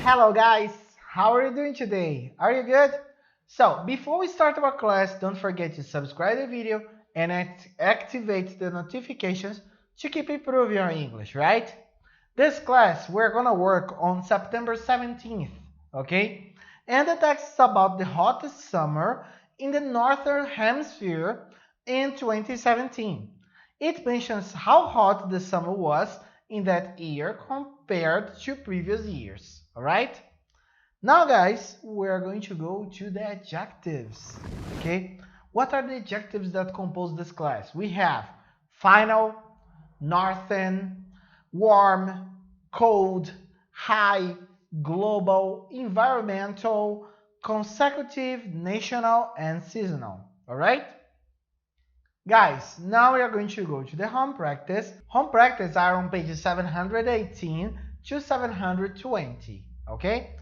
Hello guys, how are you doing today? Are you good? So before we start our class, don't forget to subscribe the video and activate the notifications to keep improving your English, right? This class we're gonna work on September 17th, okay? And the text is about the hottest summer in the Northern Hemisphere in 2017. It mentions how hot the summer was in that year compared to previous years. All right? Now, guys, we're going to go to the adjectives. Okay? What are the adjectives that compose this class? We have final, northern, warm, cold, high, global, environmental, consecutive, national, and seasonal. All right? Guys, now we are going to go to the home practice. Home practice are on pages 718 to 720, okay?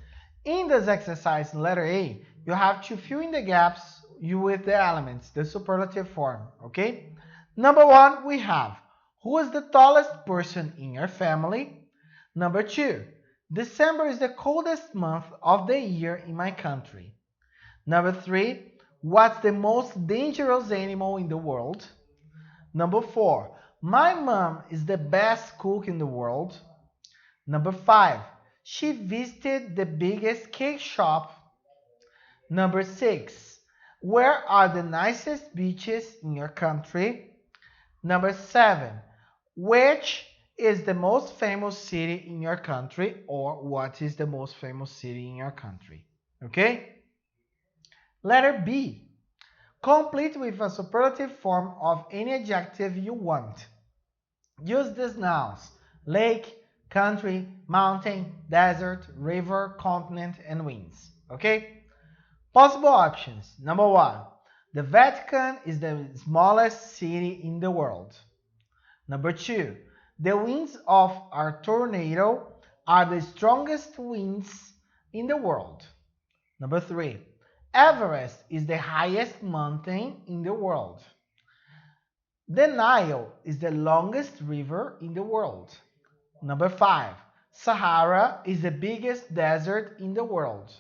In this exercise, letter A, you have to fill in the gaps with the elements, the superlative form, okay? Number one, we have, who is the tallest person in your family? Number two, December is the coldest month of the year in my country. Number three, what's the most dangerous animal in the world? Number four, my mom is the best cook in the world. Number five, she visited the biggest cake shop. Number six, where are the nicest beaches in your country? Number seven, which is the most famous city in your country, or what is the most famous city in your country? Okay? Letter B. Complete with a superlative form of any adjective you want. Use these nouns: lake, country, mountain, desert, river, continent, and winds. Okay? Possible options. Number one, the Vatican is the smallest city in the world. Number two, the winds of our tornado are the strongest winds in the world. Number three, Everest is the highest mountain in the world. The Nile is the longest river in the world. Number five, Sahara is the biggest desert in the world.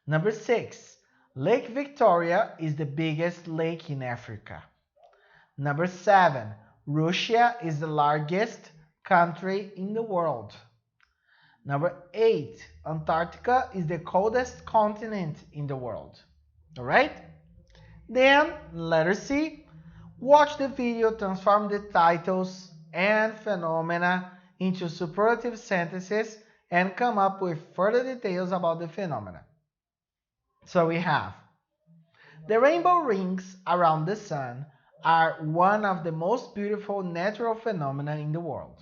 Number six, Lake Victoria is the biggest lake in Africa. Number seven, Russia is the largest country in the world. Number 8, Antarctica is the coldest continent in the world. Alright? Then, letter C, watch the video, transform the titles and phenomena into superlative sentences and come up with further details about the phenomena. So we have, the rainbow rings around the sun are one of the most beautiful natural phenomena in the world.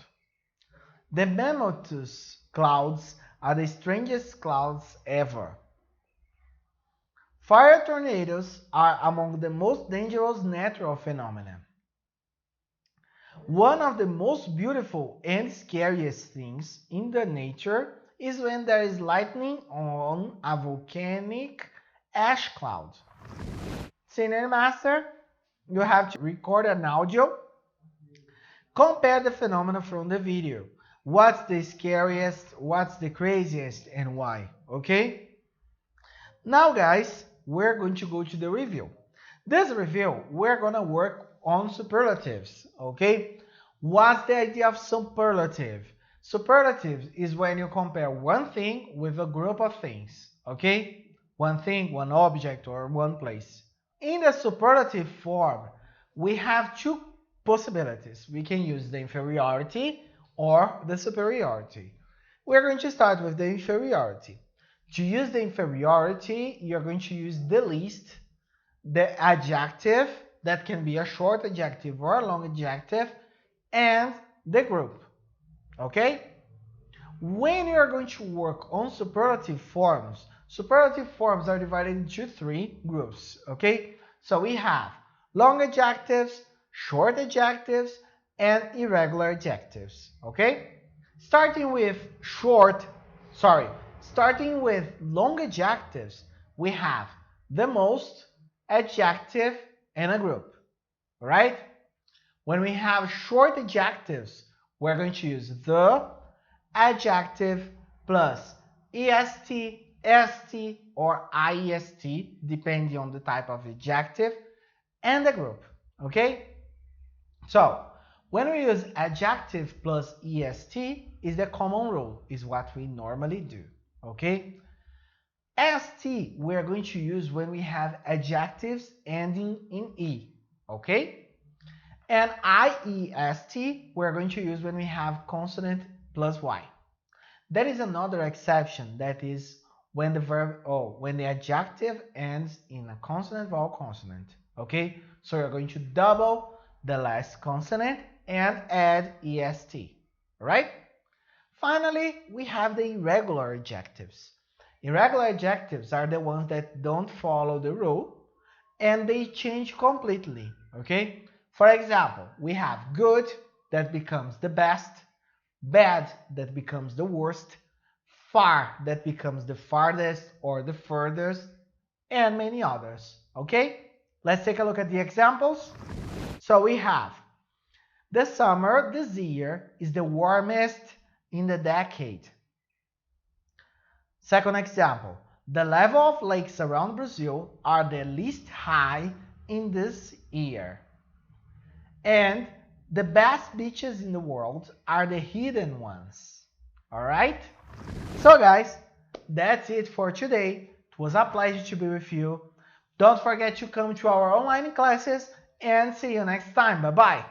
The mammoths clouds are the strangest clouds ever. Fire tornadoes are among the most dangerous natural phenomena. One of the most beautiful and scariest things in the nature is when there is lightning on a volcanic ash cloud. Senior Master, you have to record an audio. Compare the phenomena from the video. What's the scariest, what's the craziest, and why, okay? Now, guys, we're going to go to the review. This review, we're going to work on superlatives, okay? What's the idea of superlative? Superlative is when you compare one thing with a group of things, okay? One thing, one object, or one place. In the superlative form, we have two possibilities. We can use the inferiority or the superiority. We're going to start with the inferiority. To use the inferiority, you're going to use the least, the adjective, that can be a short adjective or a long adjective, and the group. Okay? When you're going to work on superlative forms are divided into three groups. Okay? So we have long adjectives, short adjectives, and irregular adjectives, okay? Starting with long adjectives, we have the most, adjective, and a group, right? When we have short adjectives, we're going to use the, adjective, plus EST, ST, or IEST, depending on the type of adjective and the group, okay? So, when we use adjective plus EST is the common rule, is what we normally do, okay? ST we are going to use when we have adjectives ending in E, okay? And IEST we're going to use when we have consonant plus Y. There is another exception, that is when the verb or when the adjective ends in a consonant vowel consonant, okay? So you're going to double the last consonant and add EST, right? Finally, we have the irregular adjectives. Irregular adjectives are the ones that don't follow the rule and they change completely, okay? For example, we have good that becomes the best, bad that becomes the worst, far that becomes the farthest or the furthest, and many others, okay? Let's take a look at the examples. So we have the summer this year is the warmest in the decade. Second example, the level of lakes around Brazil are the least high in this year. And the best beaches in the world are the hidden ones. Alright? So guys, that's it for today. It was a pleasure to be with you. Don't forget to come to our online classes and see you next time. Bye bye.